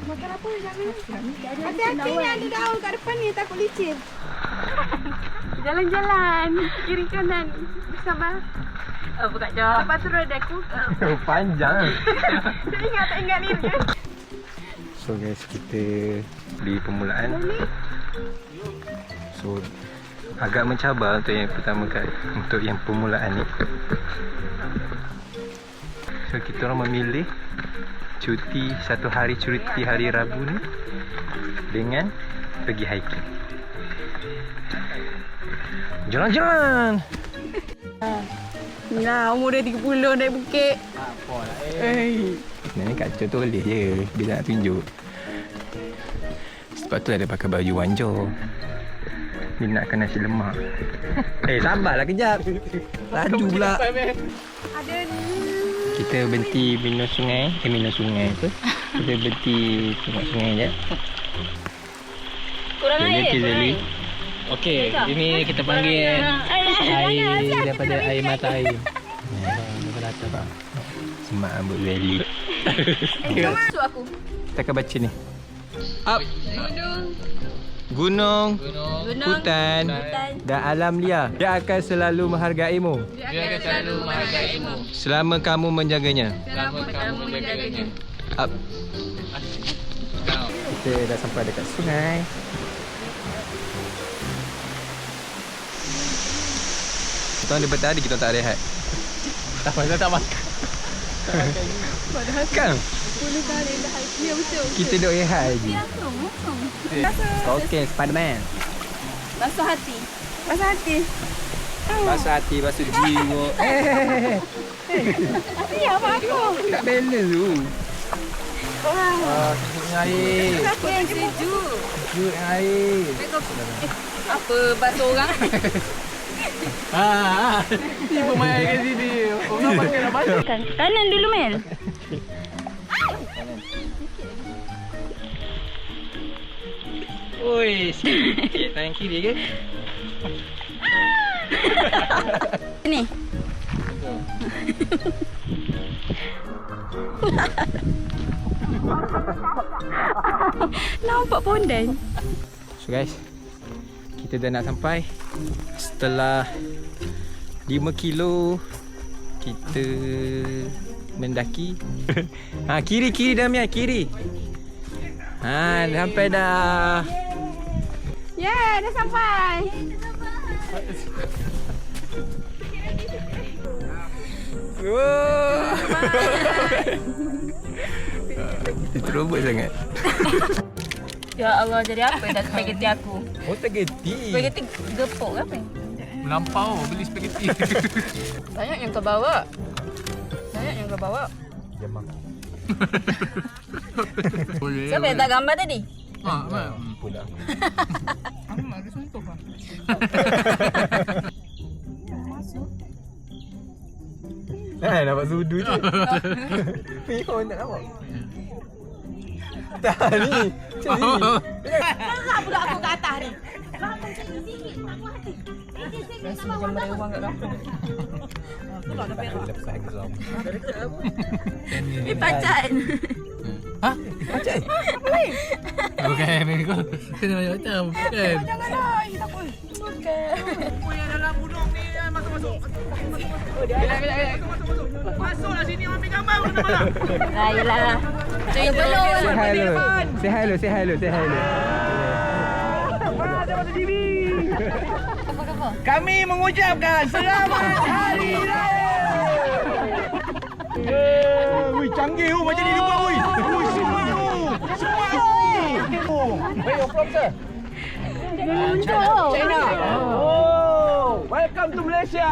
Makan apa? Hati-hati ni ada daun kat depan ni, takut licin. Jalan-jalan kiri kanan bersama buka jauh. Lepas tu roda aku. Panjang. Tak ingat ni. So guys, kita di permulaan. So agak mencabar untuk yang pertama kali, untuk yang permulaan ni. So kita orang memilih cuti satu hari, cuti hari Rabu ni dengan pergi hiking. Jalan-jalan. Nah, umur dia 30 naik bukit. Apalah sebenarnya kat contoh boleh je bila nak tunjuk. Sebab tu ada pakai baju wanjor. Ni nakkan nasi lemak. Sabarlah kejap. Laju pula. Ada ni. Kita berhenti minum sungai. Minum sungai apa? Kita berhenti tengok sungai je. Kurang air. Okey, ini kita panggil air daripada air mata air. Rata bang. Semak rambut Valley. Masuk aku. Kita akan baca ni. Up. Gunung, hutan dan alam liar. Dia akan selalu menghargaimu. Selama kamu menjaganya. Up. Kita dah sampai dekat sungai. Kita orang daripada tadi kita tak rehat. Tak pasal tak makan. Padahal Kan? 10 kali dah hiking. Ya betul. Kita duduk rehat lagi. Rasa Okey, Spiderman. basuh hati. Basuh hati. Basuh hati, basuh jiwa. Tapi apa aku? Tak balance tu. Sejuk air. Okey, sejuk. Sejuk air. Apa basuh orang? Ibu main kat sini. Orang panggil nak basuh. Kanan dulu Mel. Oi, sikit tangan kiri ke? Ni. Nampak pondan. So guys, kita dah nak sampai. Setelah 5 kilo kita mendaki. Kiri Damian, kiri. Sampai dah. Yeah, dah sampai. Terobot sangat. Ya Allah, jadi apa dah spaghetti aku? Oh, spaghetti. Spaghetti gepuk ke apa? Melampau beli spaghetti. Banyak yang kau bawa. Jamang. Siapa yang tak gambar tadi? Pula. Ada suntuk lah. Nampak sudu je. Pihon tak nampak. Tak ni. Macam ni. Kenapa pula aku kat atas ni? Lama macam ni sikit, aku hati. Rasa macam merewang kat kampung. Itulah dah perak. Lepas lagi sama. Ni pacat. Hah? Macam ni. Bukan kau. Kena banyak macam. Bukan. Janganlah, ini tak apa. Bukan. Apa yang dalam gunung ni masuk-masuk. Masuklah sini ambil gambar mana malam. Yelah. Belum. Say hello. Kami mengucapkan selamat hari raya. Wih, canggih macam ni depan wih. Semua ni. Where you from sir? China. Oh, welcome to Malaysia.